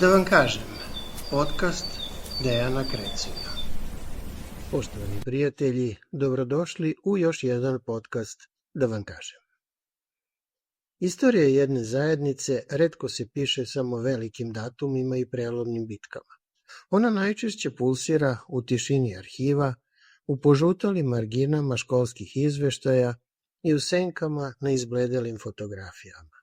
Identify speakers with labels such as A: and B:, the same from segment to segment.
A: Da vam kažem, podcast Dejana Kreculja. Poštovani prijatelji, dobrodošli u još jedan podcast Da vam kažem. Istorija jedne zajednice retko se piše samo velikim datumima i prelomnim bitkama. Ona najčešće pulsira u tišini arhiva, u požutalim marginama školskih izveštaja i u senkama na izbledelim fotografijama.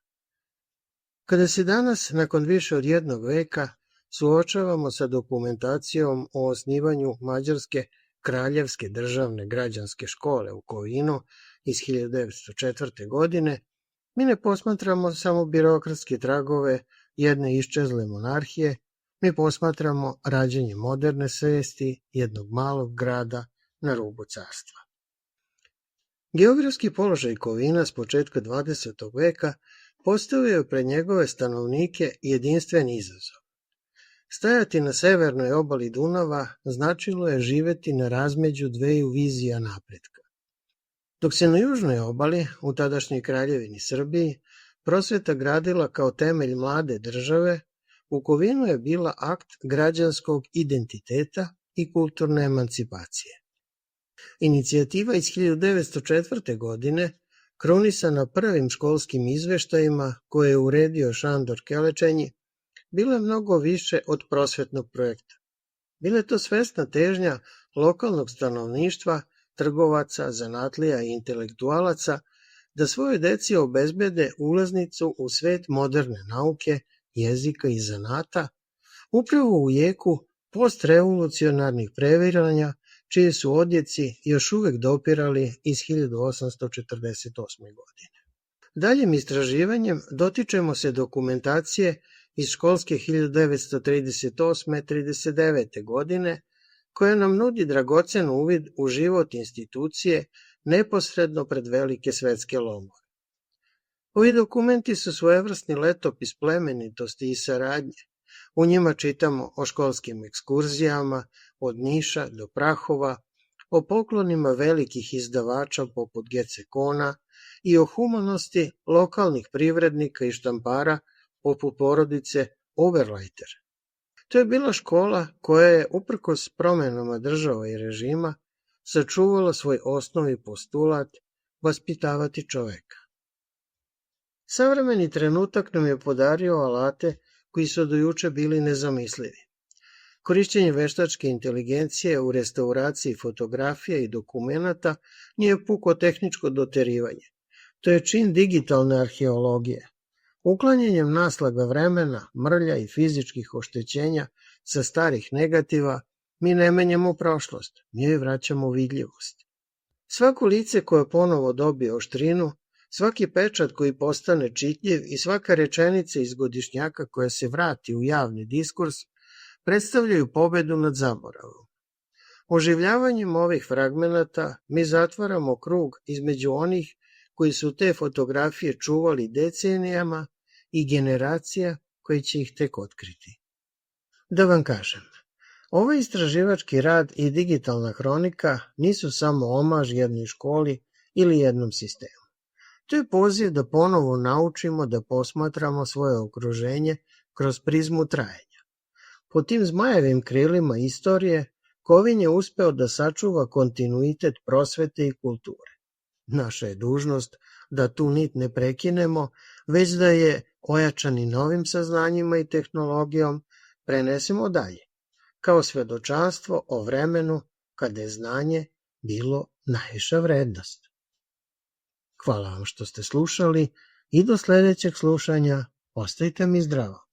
A: Kada se danas, nakon više od jednog veka, suočavamo sa dokumentacijom o osnivanju Mađarske kraljevske državne građanske škole u Kovinu iz 1904. godine, mi ne posmatramo samo birokratske tragove jedne iščezle monarhije, mi posmatramo rađenje moderne svesti jednog malog grada na rubu carstva. Geografski položaj Kovina s početka 20. veka postavio je pred njegove stanovnike jedinstven izazov. Stajati na severnoj obali Dunava značilo je živeti na razmeđu dveju vizija napretka. Dok se na južnoj obali, u tadašnjoj kraljevini Srbiji, prosveta gradila kao temelj mlade države, u Kovinu je bila akt građanskog identiteta i kulturne emancipacije. Inicijativa iz 1904. godine, krunisana prvim školskim izveštajima koje je uredio Šandor Kelečenji, bila je mnogo više od prosvetnog projekta. Bila je to svesna težnja lokalnog stanovništva, trgovaca, zanatlija i intelektualaca da svojoj deci obezbede ulaznicu u svet moderne nauke, jezika i zanata, upravo u jeku postrevolucionarnih previranja, čiji su odjeci još uvek dopirali iz 1848. godine. Daljim istraživanjem dotičemo se dokumentacije iz školske 1938-39. godine, koja nam nudi dragocen uvid u život institucije neposredno pred velike svetske lomove. Ovi dokumenti su svojevrsni letopis plemenitosti i saradnje. U njima čitamo o školskim ekskurzijama, od Niša do Prahova, o poklonima velikih izdavača poput Gecekona i o humanosti lokalnih privrednika i štampara poput porodice Oberleiter. To je bila škola koja je, uprkos promenama država i režima, sačuvala svoj osnovni postulat vaspitavati čoveka. Savremeni trenutak nam je podario alate koji su do juče bili nezamislivi. Korišćenje veštačke inteligencije u restauraciji fotografija i dokumenata nije puko tehničko doterivanje. To je čin digitalne arheologije. Uklanjanjem naslaga vremena, mrlja i fizičkih oštećenja sa starih negativa, mi ne menjamo prošlost, mi joj vraćamo vidljivost. Svako lice koje ponovo dobije oštrinu, svaki pečat koji postane čitljiv i svaka rečenica iz godišnjaka koja se vrati u javni diskurs predstavljaju pobedu nad zaboravom. Oživljavanjem ovih fragmenata mi zatvaramo krug između onih koji su te fotografije čuvali decenijama i generacija koji će ih tek otkriti. Da vam kažem, ovaj istraživački rad i digitalna hronika nisu samo omaž jednoj školi ili jednom sistemu. To je poziv da ponovo naučimo da posmatramo svoje okruženje kroz prizmu trajanja. Po tim zmajevim krilima istorije, Kovin je uspeo da sačuva kontinuitet prosvete i kulture. Naša je dužnost da tu nit ne prekinemo, već da je, ojačani novim saznanjima i tehnologijom, prenesemo dalje, kao svedočanstvo o vremenu kada je znanje bilo najviša vrednost. Hvala vam što ste slušali i do sledećeg slušanja ostajte mi zdravo.